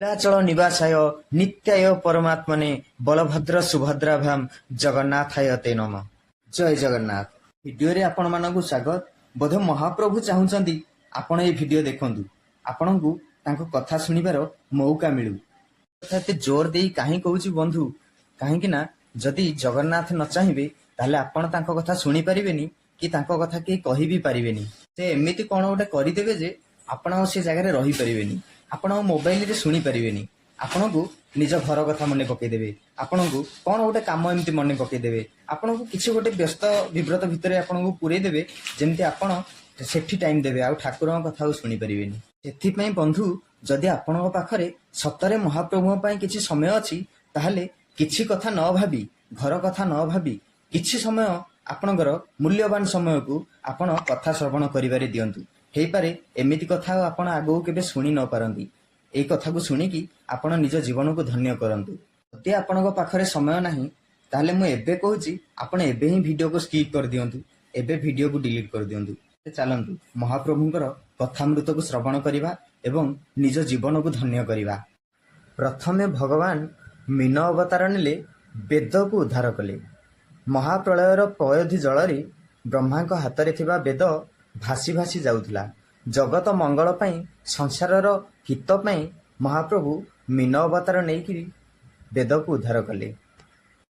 नीलाचल निवासाय नित्याय परमात्मने बलभद्र सुभद्राभ्याम जगन्नाथाय ते नम। जय जगन्नाथ। भिडियो रे आपण मानकु स्वागत। बोधे महाप्रभु चाहूचंदी आपण ए भिडियो देखंतु, आपणकु तांको कथा सुनिबार मौका मिलु। एते जोर देई काहे कहूची बंधु, काहे कि ना जदि जगन्नाथ न चाहिबे ताले आपण तांको कथा सुनि परिबेनी कि तांको कथा के कहि भी परिबेनी। से एमिति कोन गोटे करिदेबे जे आपण से जगह रे रही परिबेनी, आपण मोबाइल रे सुनी परिबेनी, आपणकु निज घर कथा मन पकईदेवे, आपणकु कौन गोटे कम एमती मन पकईदेवे, आपणकु किसी गोटे व्यस्त विव्रत भितर आपणकु पुरई देवे जेमती आपण सेठी टाइम देवे आ ठाकुर कथा शुणी पारिबेनी। सेथिपई बंधु जदि आपण पाखरे सतरे महाप्रभु पई किछि समय अछि ताहले किछि कथा न भाबी, घर कथा न भाबी किछि समय आपणकर मूल्यवान समय को आपण कथा श्रवण करिबारे दियंतु। हे पारे एमिति कथा आपण आगो केबे सुनी न पारंती, ए कथा को सुनिकी आपण निज जीवन को धन्य करंतु। जदि आपणको पाखरे समय नाही ताहले मु एबे कहूची आपण एबे ही वीडियो को स्किप कर दियंतु, एबे वीडियो को डिलीट कर दियंतु। चलंतु महाप्रभुंकर कथामृत को श्रवण करिबा एवं निज जीवन को धन्य करिबा। प्रथमे भगवान मीन अवतार नेले वेद को उद्धार कले। महाप्रलयर पयोधि जलरे ब्रह्मांक हाथ थिबा वेद भासी भासी जाउथला। जगत मंगल पई संसारर हित पई महाप्रभु मीन अवतार नेकी वेद को उद्धार कले।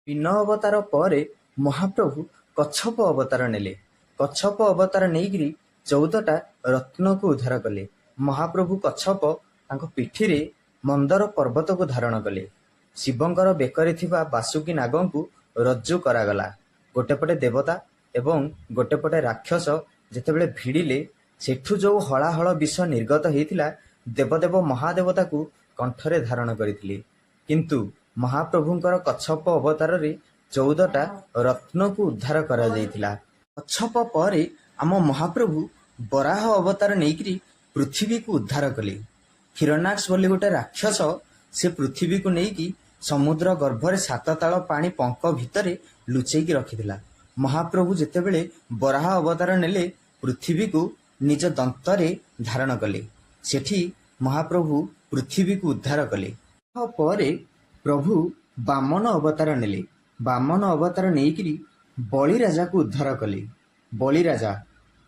मीन अवतार परे महाप्रभु कच्छप अवतार नेले। कच्छप अवतार नेकी 14टा रत्न को उद्धार कले। महाप्रभु कच्छप तांको पिठी रे मंदर पर्वत को धारण कले। शिवंकर बेकरे थिबा बासुकी नागंकु रज्जु करागला। गोटे पटे देवता एवं गोटे पटे राक्षस जेतेबेले भिड़िले सेठु जो हलाहल विष निर्गत होइथिला देवदेव महादेवता को कंठरे धारण करथिले। किंतु महाप्रभुंकर कच्छप अवतार रे 14टा रत्न को उद्धार करा जाइथिला। कच्छप परे आम महाप्रभु बराह अवतार नेइकरी पृथ्वी को उद्धार कले। हिरण्याक्ष बोली गोटे राक्षस से पृथ्वी को नेइकी समुद्र गर्भरे 7 ताल पानी पंक भितरे लुचेकी रखिथिला। महाप्रभु जेतेबेले बराह अवतार नेले पृथ्वी को निज दंतरे धारण कले। सेठी महाप्रभु पृथ्वी को उद्धार कले। परे प्रभु वामन अवतार नेले। वामन अवतार नेइकरी बलि राजा को उद्धार कले। बलि राजा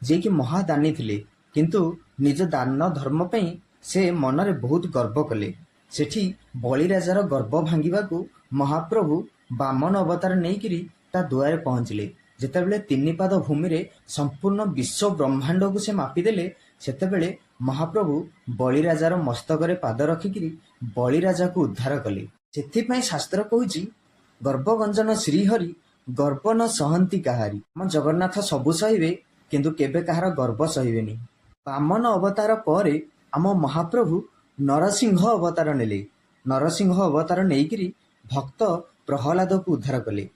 जे कि महादानी थिले, किंतु निज दान धर्म पई से मनरे बहुत गर्व कले। सेठी बलि राजार गर्व भांगिबा को महाप्रभु वामन अवतार नेइकरी ता दुआरे पहुंचले। जेतेबेले 3 पाद भूमि रे संपूर्ण विश्व ब्रह्मांड को से मापिदेले सेतेबेले महाप्रभु बलि राजार मस्तक रे पाद रखिकी बलि राजा को उद्धार कले। सेथिपई शास्त्र कहूची गर्वगंजन श्रीहरि गर्व न सहंती काहारी। हम जगन्नाथ सबु सहिबे किंतु केबे कहार गर्व सहिबेनी। वामन अवतार परे आम महाप्रभु नरसिंह अवतार नेले। नरसिंह अवतार नेइकरी भक्त प्रहलाद को उद्धार कले।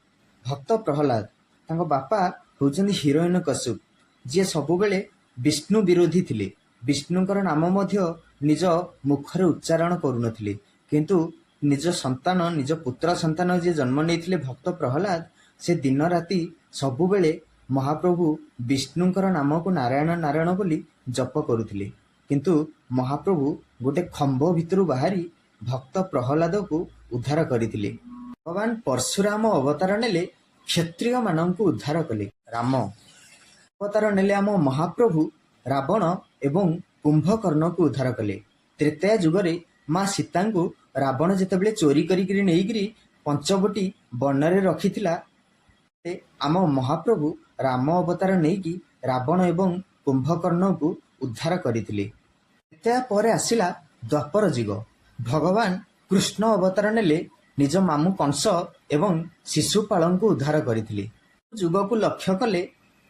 भक्त प्रहलाद तांको बापा होउचंदी हिरण्यकश्यप, जे सबुबेले विष्णु विरोधी थिले। विष्णुंकर नाम मध्य निज मुखरे उच्चारण करुनथिले, किंतु निज संतान निज पुत्र संतान जे जन्म नेइथिले भक्त प्रहलाद से दिन राति सबुबेले महाप्रभु विष्णुंकर नाम को नारायण नारायण बोली जप करुथिले। किंतु महाप्रभु गोटे खंभ भितरु बाहरी भक्त प्रहलाद को उद्धार करथिले। भगवान परशुराम अवतार नेले क्षत्रिय मानंकु उद्धार कले। राम अवतार नेले आम महाप्रभु रावण एवं कुंभकर्ण को उद्धार कले। त्रेतया जुगरे माँ सीता को रावण जेतेबेले चोरी करिकरी नेइकरी पंचवटी वन रे रखिथिला, आम महाप्रभु राम अवतार नेइकी रावण एवं कुंभकर्ण को उद्धार करथिले। त्रेतया परे आसिला द्वापर युग। भगवान कृष्ण अवतार नेले निज मामू कंस एवं शिशुपाल को उद्धार करथिले। युग को लक्ष्य कले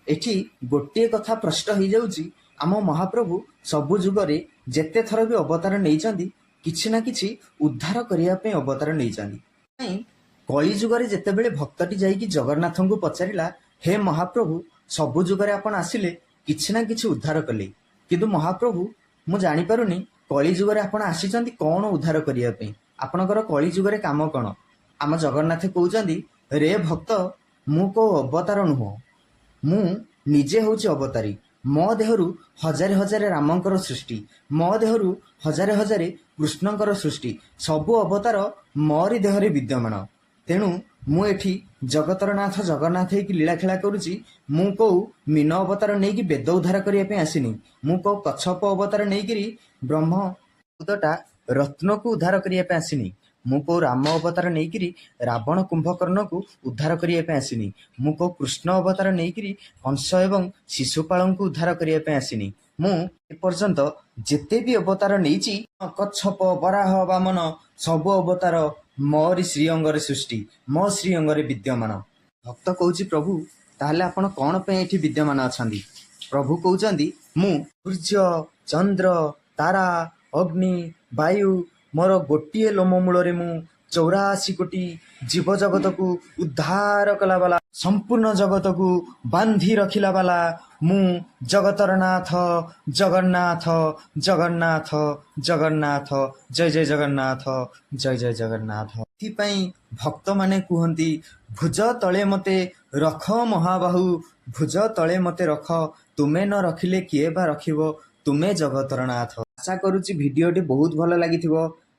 एठी गोटे कथा प्रश्न हो जाउची, आम महाप्रभु सबु जुगरे जेते थर भी अवतार नेइचंदी किछि ना किछि उद्धार करिया पे अवतार नेइचंदी। कली जुगरे जेतेबेले भक्तटी जाईकी जगन्नाथ को पचारिला, हे महाप्रभु सबु जुगरे आपण आसिले किछि ना किछि उद्धार कले, किंतु महाप्रभु मु जानि पारुनी कली जुगरे आपण आसीचंदी कोन उद्धार करिया पे, आपणकर कली जुगरे काम कौन? आम जगन्नाथ कहउचंदी, रे भक्त मु को अवतार नुह, मु निजे होउची अवतारी। ମୋ ଦେହରୁ ହଜାରେ ହଜାରେ ରାମଙ୍କର ସୃଷ୍ଟି, ମୋ ଦେହରୁ ହଜାରେ ହଜାରେ କୃଷ୍ଣଙ୍କର ସୃଷ୍ଟି, ସବୁ ଅବତାର ମୋରି ଦେହରେ ବିଦ୍ୟମାନ। ତେଣୁ ମୁଁ ଏଠି ଜଗତର ନାଥ ଜଗନ୍ନାଥ ହେଇକି ଲୀଳାଖେଳା କରୁଛି। ମୁଁ କୋଉ ମୀନ ଅବତାର ନେଇକି ବେଦ ଉଦ୍ଧାର କରିବା ପାଇଁ ଆସିନି। ମୁଁ କୋଉ କଚ୍ଛପ ଅବତାର ନେଇକିରି ବ୍ରହ୍ମ ଟା ରତ୍ନକୁ ଉଦ୍ଧାର କରିବା ପାଇଁ ଆସିନି। ମୁଁ କୋଉ ରାମ ଅବତାର ନେଇକିରି ରାବଣ କୁମ୍ଭକର୍ଣ୍ଣକୁ ଉଦ୍ଧାର କରିବା ପାଇଁ ଆସିନି। ମୁଁ କୋଉ କୃଷ୍ଣ ଅବତାର ନେଇକିରି କଂସ ଏବଂ ଶିଶୁପାଳଙ୍କୁ ଉଦ୍ଧାର କରିବା ପାଇଁ ଆସିନି। ମୁଁ ଏପର୍ଯ୍ୟନ୍ତ ଯେତେ ବି ଅବତାର ନେଇଛି, କଚ୍ଛପ, ବରାହ, ବାମନ, ସବୁ ଅବତାର ମୋରି ଶ୍ରୀଅଙ୍ଗରେ ସୃଷ୍ଟି, ମୋ ଶ୍ରୀଅଙ୍ଗରେ ବିଦ୍ୟମାନ। ଭକ୍ତ କହୁଛି, ପ୍ରଭୁ ତାହେଲେ ଆପଣ କଣ ପାଇଁ ଏଠି ବିଦ୍ୟମାନ ଅଛନ୍ତି? ପ୍ରଭୁ କହୁଛନ୍ତି, ମୁଁ ସୂର୍ଯ୍ୟ, ଚନ୍ଦ୍ର, ତାରା, ଅଗ୍ନି, ବାୟୁ, ମୋର ଗୋଟିଏ ଲୋମ ମୂଳରେ ମୁଁ 84 କୋଟି ଜୀବଜଗତକୁ ଉଦ୍ଧାର କଲା ବାଲା, ସମ୍ପୂର୍ଣ୍ଣ ଜଗତକୁ ବାନ୍ଧି ରଖିଲା ବାଲା ମୁଁ ଜଗତର ନାଥ ଜଗନ୍ନାଥ, ଜଗନ୍ନାଥ, ଜଗନ୍ନାଥ, ଜୟ ଜୟ ଜଗନ୍ନାଥ, ଜୟ ଜୟ ଜଗନ୍ନାଥ। ଏଥିପାଇଁ ଭକ୍ତମାନେ କୁହନ୍ତି, ଭୁଜ ତଳେ ମତେ ରଖ ମହାବାହୁ, ଭୁଜ ତଳେ ମତେ ରଖ, ତୁମେ ନ ରଖିଲେ କିଏ ବା ରଖିବ, ତୁମେ ଜଗତର ନାଥ। ଆଶା କରୁଛି ଭିଡ଼ିଓଟି ବହୁତ ଭଲ ଲାଗିଥିବ।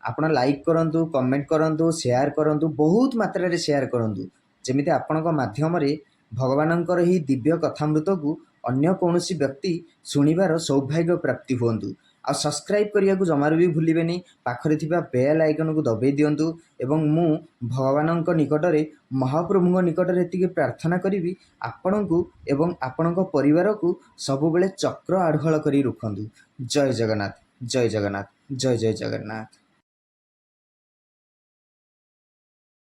ଆପଣ ଲାଇକ୍ କରନ୍ତୁ, କମେଣ୍ଟ କରନ୍ତୁ, ସେୟାର କରନ୍ତୁ, ବହୁତ ମାତ୍ରାରେ ସେୟାର କରନ୍ତୁ, ଯେମିତି ଆପଣଙ୍କ ମାଧ୍ୟମରେ ଭଗବାନଙ୍କର ଏହି ଦିବ୍ୟ କଥାମୃତକୁ ଅନ୍ୟ କୌଣସି ବ୍ୟକ୍ତି ଶୁଣିବାର ସୌଭାଗ୍ୟ ପ୍ରାପ୍ତି ହୁଅନ୍ତୁ। ଆଉ ସବସ୍କ୍ରାଇବ୍ କରିବାକୁ ଜମାରୁ ବି ଭୁଲିବେନି। ପାଖରେ ଥିବା ବେଲ୍ ଆଇକନକୁ ଦବାଇ ଦିଅନ୍ତୁ। ଏବଂ ମୁଁ ଭଗବାନଙ୍କ ନିକଟରେ, ମହାପ୍ରଭୁଙ୍କ ନିକଟରେ ଏତିକି ପ୍ରାର୍ଥନା କରିବି, ଆପଣଙ୍କୁ ଏବଂ ଆପଣଙ୍କ ପରିବାରକୁ ସବୁବେଳେ ଚକ୍ର ଆଢ଼ୁଆଳ କରି ରଖନ୍ତୁ। ଜୟ ଜଗନ୍ନାଥ, ଜୟ ଜଗନ୍ନାଥ, ଜୟ ଜୟ ଜଗନ୍ନାଥ।